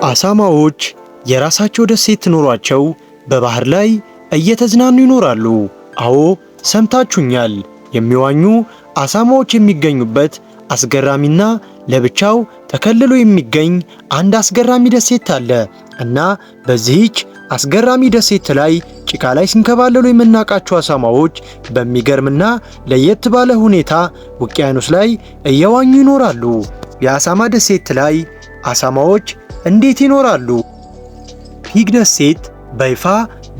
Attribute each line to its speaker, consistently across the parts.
Speaker 1: አሳማዎች የራሳቸው ደሴት ኖሯቸው በባህር ላይ እየተዝናኑ ይኖራሉ። አዎ ሰምታችሁኛል። የሚዋኙ አሳማዎች የሚገኙበት አስገራሚና ለብቻው ተከልሎ የሚገኝ አንድ አስገራሚ ደሴት አለ እና በዚህች አስገራሚ ደሴት ላይ ጭቃ ላይ ሲንከባለሉ የምናውቃቸው አሳማዎች በሚገርምና ለየት ባለ ሁኔታ ውቅያኖስ ላይ እየዋኙ ይኖራሉ። የአሳማ ደሴት ላይ አሳማዎች እንዴት ይኖራሉ? ፒግ ደሴት በይፋ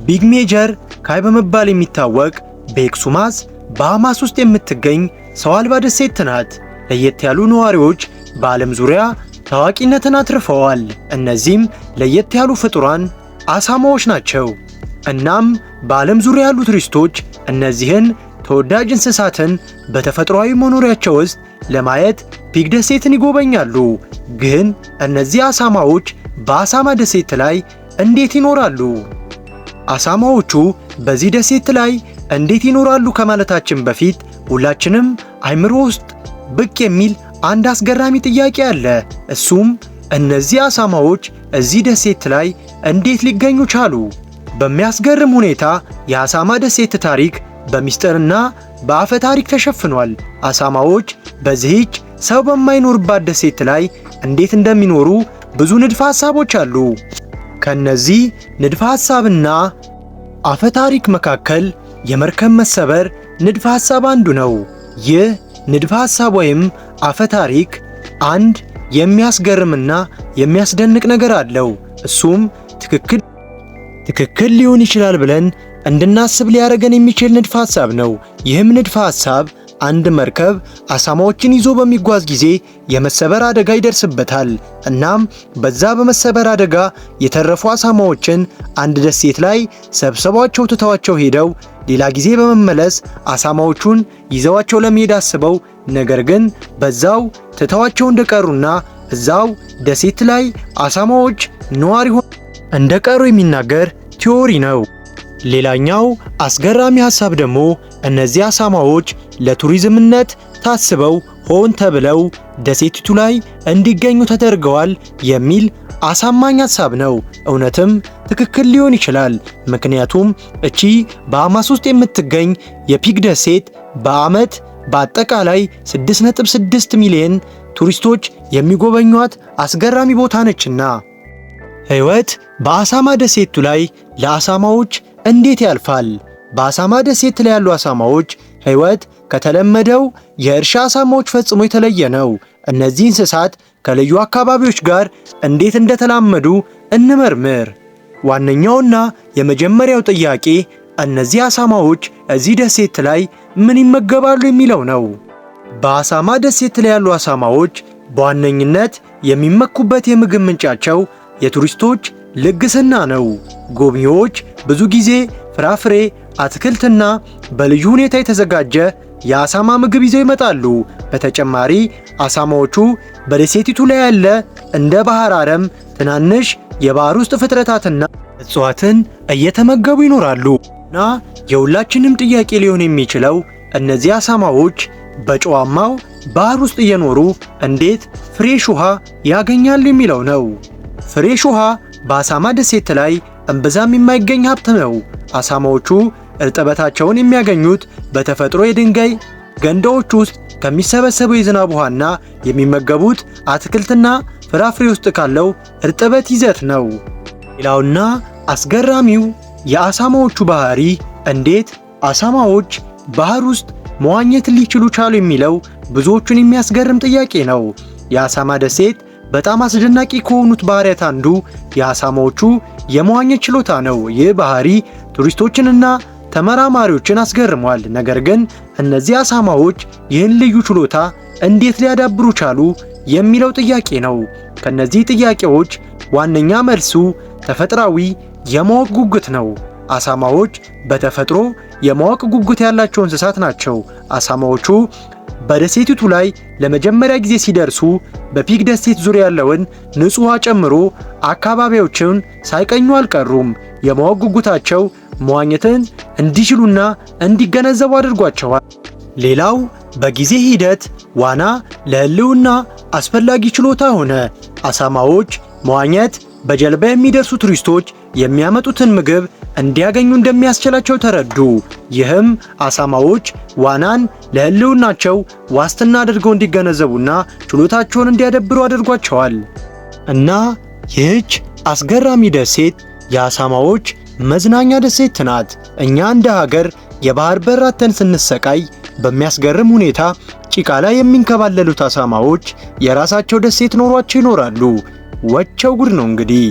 Speaker 1: ቢግ ሜጀር ካይ በመባል የሚታወቅ በኤክሱማስ ባሃማስ ውስጥ የምትገኝ ሰው አልባ ደሴት ናት። ለየት ያሉ ነዋሪዎች በዓለም ዙሪያ ታዋቂነትን አትርፈዋል። እነዚህም ለየት ያሉ ፍጡራን አሳማዎች ናቸው። እናም በዓለም ዙሪያ ያሉ ቱሪስቶች እነዚህን ተወዳጅ እንስሳትን በተፈጥሯዊ መኖሪያቸው ውስጥ ለማየት ፒግ ደሴትን ይጎበኛሉ። ግን እነዚህ አሳማዎች በአሳማ ደሴት ላይ እንዴት ይኖራሉ? አሳማዎቹ በዚህ ደሴት ላይ እንዴት ይኖራሉ ከማለታችን በፊት ሁላችንም አይምሮ ውስጥ ብቅ የሚል አንድ አስገራሚ ጥያቄ አለ። እሱም እነዚህ አሳማዎች እዚህ ደሴት ላይ እንዴት ሊገኙ ቻሉ? በሚያስገርም ሁኔታ የአሳማ ደሴት ታሪክ በሚስጥርና በአፈ ታሪክ ተሸፍኗል። አሳማዎች በዚህች ሰው በማይኖርባት ደሴት ላይ እንዴት እንደሚኖሩ ብዙ ንድፈ ሐሳቦች አሉ። ከነዚህ ንድፈ ሐሳብና አፈ ታሪክ መካከል የመርከብ መሰበር ንድፈ ሐሳብ አንዱ ነው። ይህ ንድፈ ሐሳብ ወይም አፈ ታሪክ አንድ የሚያስገርምና የሚያስደንቅ ነገር አለው። እሱም ትክክል ሊሆን ይችላል ብለን እንድናስብ ሊያደርገን የሚችል ንድፈ ሐሳብ ነው። ይህም ንድፈ ሐሳብ አንድ መርከብ አሳማዎችን ይዞ በሚጓዝ ጊዜ የመሰበር አደጋ ይደርስበታል። እናም በዛ በመሰበር አደጋ የተረፉ አሳማዎችን አንድ ደሴት ላይ ሰብስበዋቸው ትተዋቸው ሄደው ሌላ ጊዜ በመመለስ አሳማዎቹን ይዘዋቸው ለመሄድ አስበው ነገር ግን በዛው ትተዋቸው እንደቀሩና እዛው ደሴት ላይ አሳማዎች ነዋሪ እንደቀሩ የሚናገር ቲዮሪ ነው። ሌላኛው አስገራሚ ሐሳብ ደግሞ እነዚህ አሳማዎች ለቱሪዝምነት ታስበው ሆን ተብለው ደሴቲቱ ላይ እንዲገኙ ተደርገዋል የሚል አሳማኝ ሐሳብ ነው። እውነትም ትክክል ሊሆን ይችላል። ምክንያቱም እቺ ባሃማስ ውስጥ የምትገኝ የፒግ ደሴት በዓመት በአጠቃላይ 6.6 ሚሊዮን ቱሪስቶች የሚጎበኟት አስገራሚ ቦታ ነችና። ሕይወት በአሳማ ደሴቱ ላይ ለአሳማዎች እንዴት ያልፋል? በአሳማ ደሴት ላይ ያሉ አሳማዎች ሕይወት ከተለመደው የእርሻ አሳማዎች ፈጽሞ የተለየ ነው። እነዚህ እንስሳት ከልዩ አካባቢዎች ጋር እንዴት እንደተላመዱ እንመርምር። ዋነኛውና የመጀመሪያው ጥያቄ እነዚህ አሳማዎች እዚህ ደሴት ላይ ምን ይመገባሉ የሚለው ነው። በአሳማ ደሴት ላይ ያሉ አሳማዎች በዋነኝነት የሚመኩበት የምግብ ምንጫቸው የቱሪስቶች ልግስና ነው። ጎብኚዎች ብዙ ጊዜ ፍራፍሬ፣ አትክልትና በልዩ ሁኔታ የተዘጋጀ የአሳማ ምግብ ይዘው ይመጣሉ። በተጨማሪ አሳማዎቹ በደሴቲቱ ላይ ያለ እንደ ባህር አረም፣ ትናንሽ የባህር ውስጥ ፍጥረታትና እጽዋትን እየተመገቡ ይኖራሉ እና የሁላችንም ጥያቄ ሊሆን የሚችለው እነዚህ አሳማዎች በጨዋማው ባህር ውስጥ እየኖሩ እንዴት ፍሬሽ ውሃ ያገኛሉ የሚለው ነው። ፍሬሽ ውሃ በአሳማ ደሴት ላይ እምብዛም የማይገኝ ሀብት ነው። አሳማዎቹ እርጥበታቸውን የሚያገኙት በተፈጥሮ የድንጋይ ገንዳዎች ውስጥ ከሚሰበሰቡ የዝናብ ውሃና የሚመገቡት አትክልትና ፍራፍሬ ውስጥ ካለው እርጥበት ይዘት ነው። ሌላውና አስገራሚው የአሳማዎቹ ባህሪ እንዴት አሳማዎች ባህር ውስጥ መዋኘት ሊችሉ ቻሉ የሚለው ብዙዎቹን የሚያስገርም ጥያቄ ነው። የአሳማ ደሴት በጣም አስደናቂ ከሆኑት ባህሪያት አንዱ የአሳማዎቹ የመዋኘት ችሎታ ነው። ይህ ባህሪ ቱሪስቶችንና ተመራማሪዎችን አስገርሟል። ነገር ግን እነዚህ አሳማዎች ይህን ልዩ ችሎታ እንዴት ሊያዳብሩ ቻሉ የሚለው ጥያቄ ነው። ከነዚህ ጥያቄዎች ዋነኛ መልሱ ተፈጥሯዊ የማወቅ ጉጉት ነው። አሳማዎች በተፈጥሮ የማወቅ ጉጉት ያላቸው እንስሳት ናቸው። አሳማዎቹ በደሴቲቱ ላይ ለመጀመሪያ ጊዜ ሲደርሱ በፒግ ደሴት ዙሪያ ያለውን ንጹህ ውሃ ጨምሮ አካባቢዎችን ሳይቀኙ አልቀሩም። የማወቅ ጉጉታቸው መዋኘትን እንዲችሉና እንዲገነዘቡ አድርጓቸዋል። ሌላው በጊዜ ሂደት ዋና ለሕልውና አስፈላጊ ችሎታ ሆነ። አሳማዎች መዋኘት በጀልባ የሚደርሱ ቱሪስቶች የሚያመጡትን ምግብ እንዲያገኙ እንደሚያስችላቸው ተረዱ። ይህም አሳማዎች ዋናን ለሕልውናቸው ዋስትና አድርገው እንዲገነዘቡና ችሎታቸውን እንዲያዳብሩ አድርጓቸዋል። እና ይህች አስገራሚ ደሴት የአሳማዎች መዝናኛ ደሴት ናት። እኛ እንደ ሀገር የባህር በር አጥተን ስንሰቃይ በሚያስገርም ሁኔታ ጭቃ ላይ የሚንከባለሉት አሳማዎች የራሳቸው ደሴት ኖሯቸው ይኖራሉ። ወቸው ጉድ ነው እንግዲህ።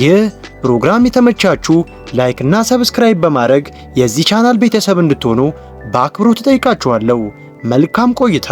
Speaker 1: ይህ ፕሮግራም የተመቻችሁ ላይክ እና ሰብስክራይብ በማድረግ የዚህ ቻናል ቤተሰብ እንድትሆኑ በአክብሮት እጠይቃችኋለሁ። መልካም ቆይታ።